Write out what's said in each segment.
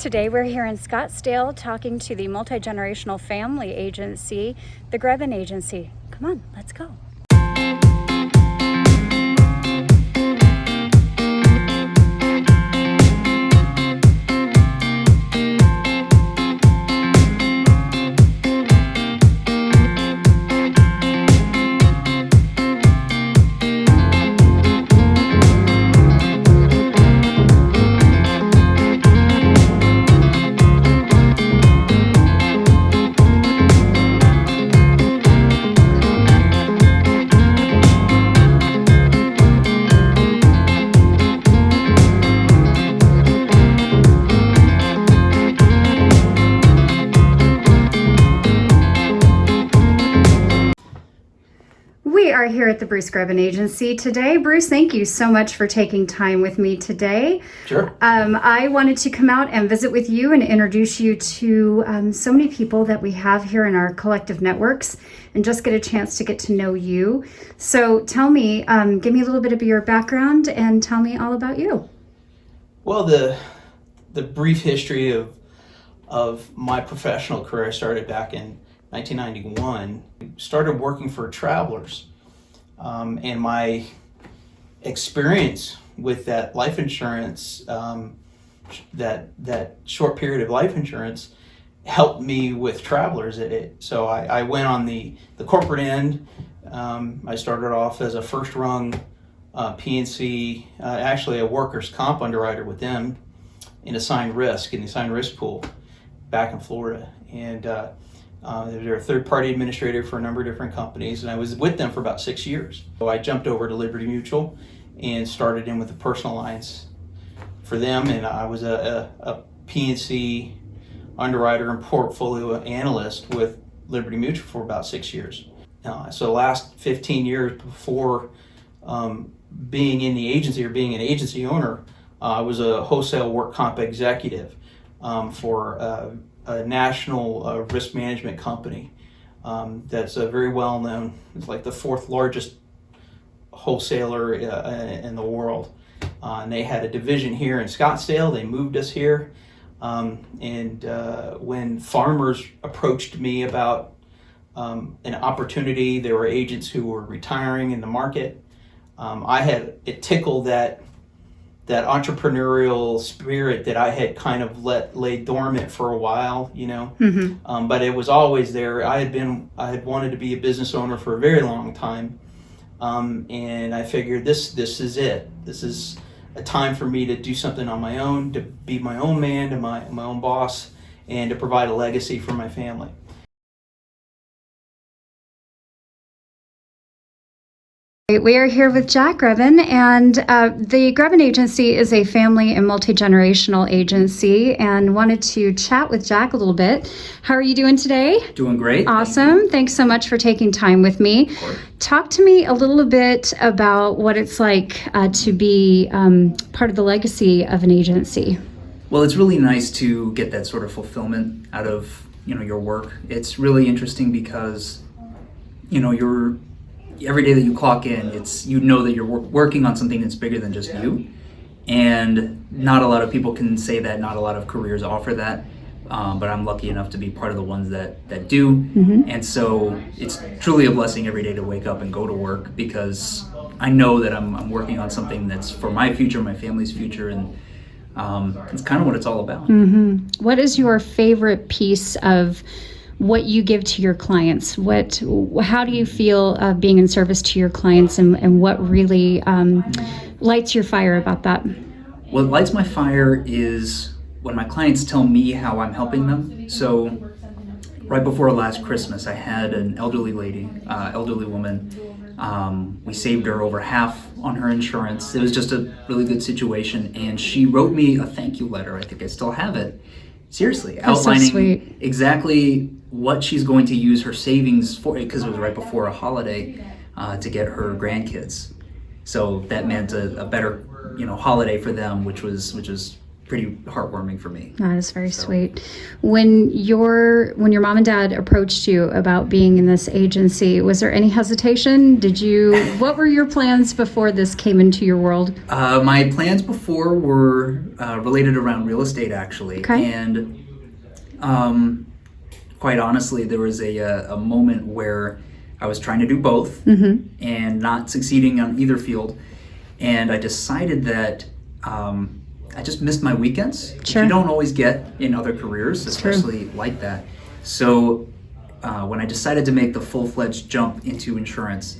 Today we're here in Scottsdale talking to the multi-generational family agency, the Grebin Agency. Come on, let's go. We are here at the Grebin Agency today. Bruce, thank you so much for taking time with me today. Sure. I wanted to come out and visit with you and introduce you to so many people that we have here in our collective networks and just get a chance to get to know you. So tell me, give me a little bit of your background and tell me all about you. Well, the brief history of my professional career started back in 1991. Started working for travelers, and my experience with that life insurance, that short period of life insurance, helped me with travelers. So I went on the corporate end. I started off as a first rung P&C, actually a workers' comp underwriter with them in assigned risk, in the assigned risk pool back in Florida. And they're a third-party administrator for a number of different companies, and I was with them for about 6 years. So I jumped over to Liberty Mutual and started in with the personal lines for them, and I was a P&C underwriter and portfolio analyst with Liberty Mutual for about 6 years. So the last 15 years before being in the agency or being an agency owner, I was a wholesale work comp executive for a national risk management company that's very well known. It's like the fourth largest wholesaler in the world. And they had a division here in Scottsdale. They moved us here. And when farmers approached me about an opportunity, there were agents who were retiring in the market. It tickled that entrepreneurial spirit that I had kind of lay dormant for a while, you know. Mm-hmm. But it was always there. I had wanted to be a business owner for a very long time, and I figured this is it. This is a time for me to do something on my own, to be my own man, to my own boss, and to provide a legacy for my family. We are here with Jack Grebin, and the Grebin Agency is a family and multi-generational agency, and wanted to chat with Jack a little bit. How are you doing today? Doing great. Awesome. Thanks so much for taking time with me. Of course. Talk to me a little bit about what it's like to be part of the legacy of an agency. Well, it's really nice to get that sort of fulfillment out of your work. It's really interesting because you're every day that you clock in, it's that you're working on something that's bigger than just you, and not a lot of people can say that. Not a lot of careers offer that, but I'm lucky enough to be part of the ones that do. Mm-hmm. And so it's truly a blessing every day to wake up and go to work, because I know that I'm working on something that's for my future, my family's future, and it's kind of what it's all about. Mm-hmm. What is your favorite piece of what you give to your clients? How do you feel being in service to your clients, and what really lights your fire about that? What lights my fire is when my clients tell me how I'm helping them. So right before last Christmas, I had an elderly woman. We saved her over half on her insurance. It was just a really good situation, and she wrote me a thank you letter. I think I still have it. Seriously, That's so outlining sweet. Exactly what she's going to use her savings for, because it was right before a holiday, to get her grandkids. So that meant a better holiday for them, which was pretty heartwarming for me. That is very sweet. When your mom and dad approached you about being in this agency, was there any hesitation? What were your plans before this came into your world? My plans before were related around real estate, actually. Okay. And quite honestly, there was a moment where I was trying to do both and not succeeding on either field. And I decided that I just missed my weekends, which you don't always get in other careers, especially like that. So when I decided to make the full-fledged jump into insurance,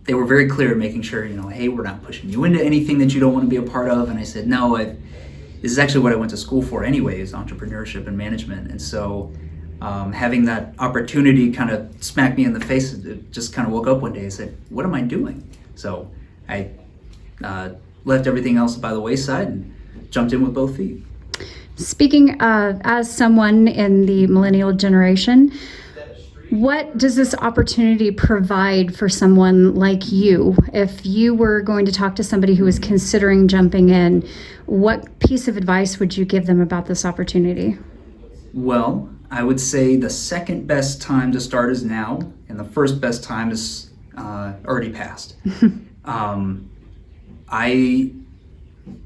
they were very clear, making sure, hey, we're not pushing you into anything that you don't want to be a part of. And I said, no, this is actually what I went to school for anyways, entrepreneurship and management. And so having that opportunity kind of smack me in the face, it just kind of woke up one day and said, what am I doing? So I left everything else by the wayside and jumped in with both feet. Speaking as someone in the millennial generation, what does this opportunity provide for someone like you? If you were going to talk to somebody who was considering jumping in, what piece of advice would you give them about this opportunity? Well, I would say the second best time to start is now, and the first best time is already passed.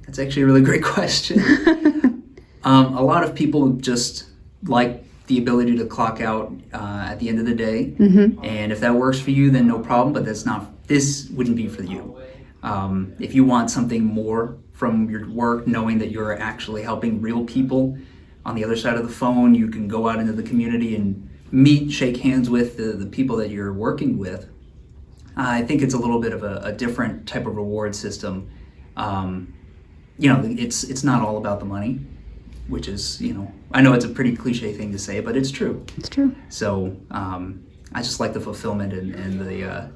That's actually a really great question. A lot of people just like the ability to clock out at the end of the day. And if that works for you, then no problem, but this wouldn't be for you. If you want something more from your work, knowing that you're actually helping real people on the other side of the phone, you can go out into the community and shake hands with the people that you're working with. I think it's a little bit of a different type of reward system. It's not all about the money, which is, I know it's a pretty cliche thing to say, but it's true. It's true. So I just like the fulfillment and the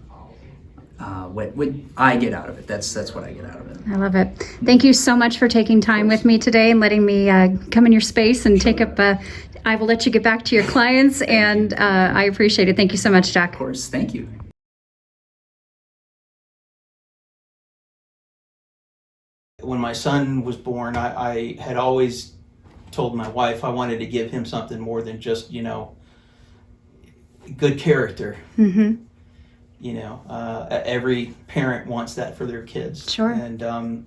what I get out of it. That's what I get out of it. I love it. Thank you so much for taking time with me today and letting me come in your space and take up. I will let you get back to your clients, and I appreciate it. Thank you so much, Jack. Of course. Thank you. When my son was born, I had always told my wife I wanted to give him something more than just, good character. Every parent wants that for their kids. Sure. And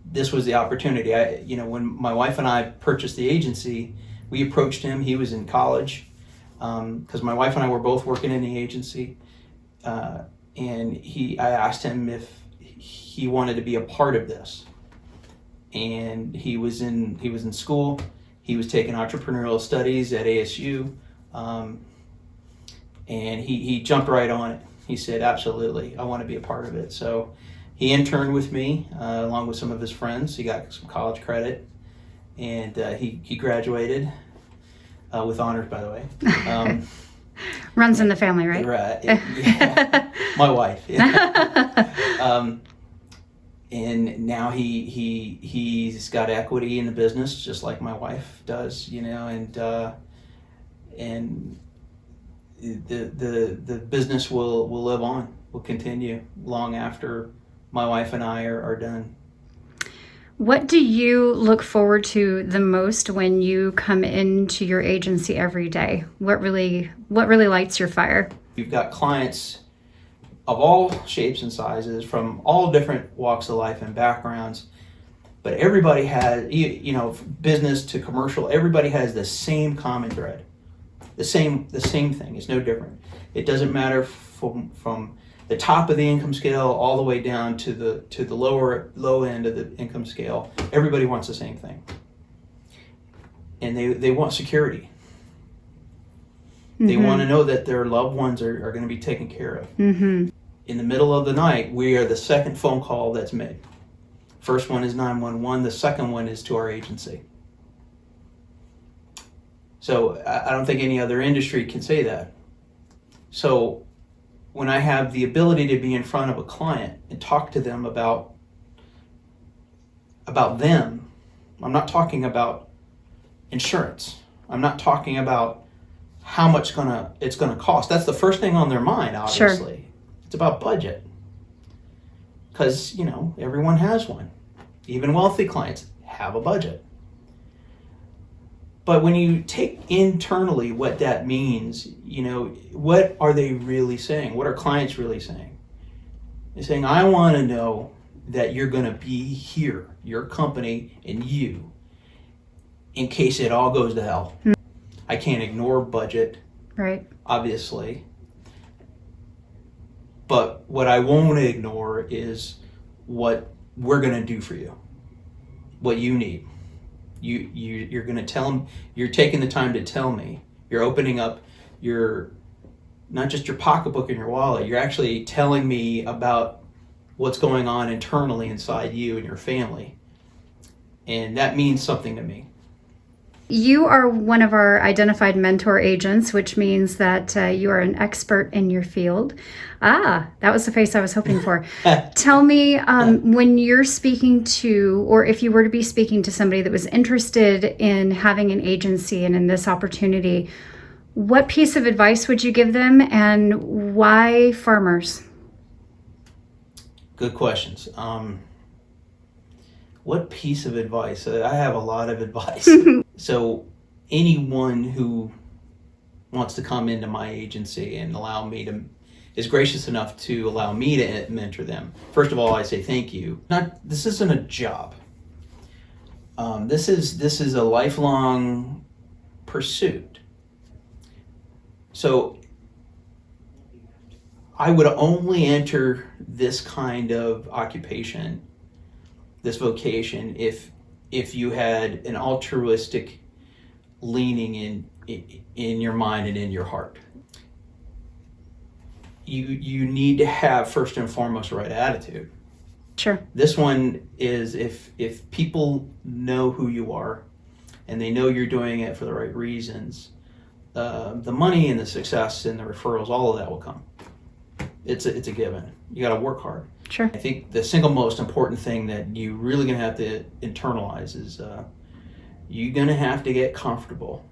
this was the opportunity. When my wife and I purchased the agency, we approached him. He was in college because my wife and I were both working in the agency. And I asked him if he wanted to be a part of this. And he was in school. He was taking entrepreneurial studies at ASU, and he jumped right on it. He said, "Absolutely, I want to be a part of it." So he interned with me along with some of his friends. He got some college credit, and he graduated with honors, by the way. Runs in the family, right? Right. Yeah. My wife. Yeah. And now he's got equity in the business, just like my wife does, and the business will live on, will continue long after my wife and I are done. What do you look forward to the most when you come into your agency every day? What really lights your fire? You've got clients of all shapes and sizes, from all different walks of life and backgrounds, but everybody has, business to commercial, everybody has the same common thread, the same thing. It's no different. It doesn't matter from the top of the income scale all the way down to the low end of the income scale. Everybody wants the same thing, and they want security. They want to know that their loved ones are going to be taken care of. In the middle of the night, we are the second phone call that's made. First one is 911. The second one is to our agency. So I don't think any other industry can say that. So when I have the ability to be in front of a client and talk to them about them, I'm not talking about insurance. I'm not talking about how much it's gonna cost. That's the first thing on their mind, obviously. Sure. It's about budget. Because, everyone has one. Even wealthy clients have a budget. But when you take internally what that means, what are they really saying? What are clients really saying? They're saying, I want to know that you're going to be here, your company and you, in case it all goes to hell. I can't ignore budget, Right. obviously. But what I won't ignore is what we're going to do for you, what you need. You're going to tell them, you're taking the time to tell me, you're opening up not just your pocketbook and your wallet, you're actually telling me about what's going on internally inside you and your family. And that means something to me. You are one of our identified mentor agents, which means that you are an expert in your field. Ah, that was the face I was hoping for. Tell me, when you're speaking to, or if you were to be speaking to somebody that was interested in having an agency and in this opportunity, what piece of advice would you give them, and why farmers? Good questions. What piece of advice? I have a lot of advice. So anyone who wants to come into my agency and is gracious enough to allow me to mentor them. First of all, I say thank you. This isn't a job. This is a lifelong pursuit. So I would only enter this kind of occupation, this vocation, if you had an altruistic leaning in your mind and in your heart. You need to have, first and foremost, the right attitude. Sure. This one is if people know who you are and they know you're doing it for the right reasons, the money and the success and the referrals, all of that will come. It's a given. You got to work hard. Sure. I think the single most important thing that you really going to have to internalize is you're going to have to get comfortable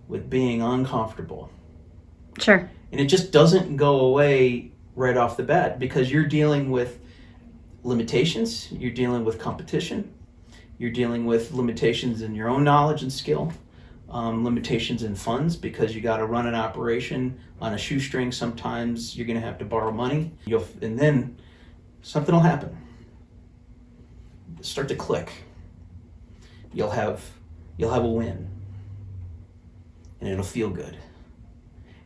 with being uncomfortable. Sure. And it just doesn't go away right off the bat, because you're dealing with limitations, you're dealing with competition, you're dealing with limitations in your own knowledge and skill, limitations in funds, because you got to run an operation on a shoestring. Sometimes you're going to have to borrow money, and then something will happen. Start to click. You'll have a win, and it'll feel good.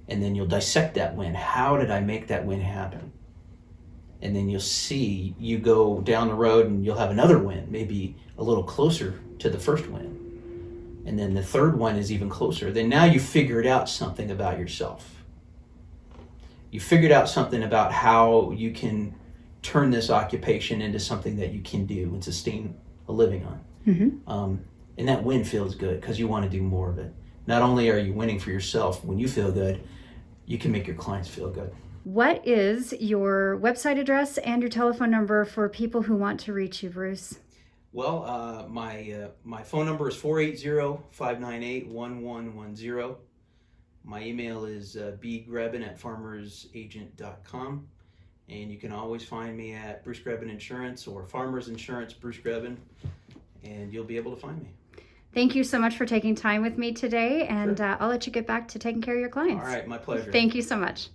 And then you'll dissect that win. How did I make that win happen? And then you'll see, you go down the road and you'll have another win, maybe a little closer to the first win. And then the third one is even closer. Then now you figured out something about yourself. You figured out something about how you can turn this occupation into something that you can do and sustain a living on. Mm-hmm. And that win feels good because you want to do more of it. Not only are you winning for yourself when you feel good, you can make your clients feel good. What is your website address and your telephone number for people who want to reach you, Bruce? Well, my phone number is 480-598-1110. My email is bgrebin@farmersagent.com. And you can always find me at Bruce Grebin Insurance or Farmers Insurance Bruce Grebin, and you'll be able to find me. Thank you so much for taking time with me today, and I'll let you get back to taking care of your clients. All right, my pleasure. Thank you so much.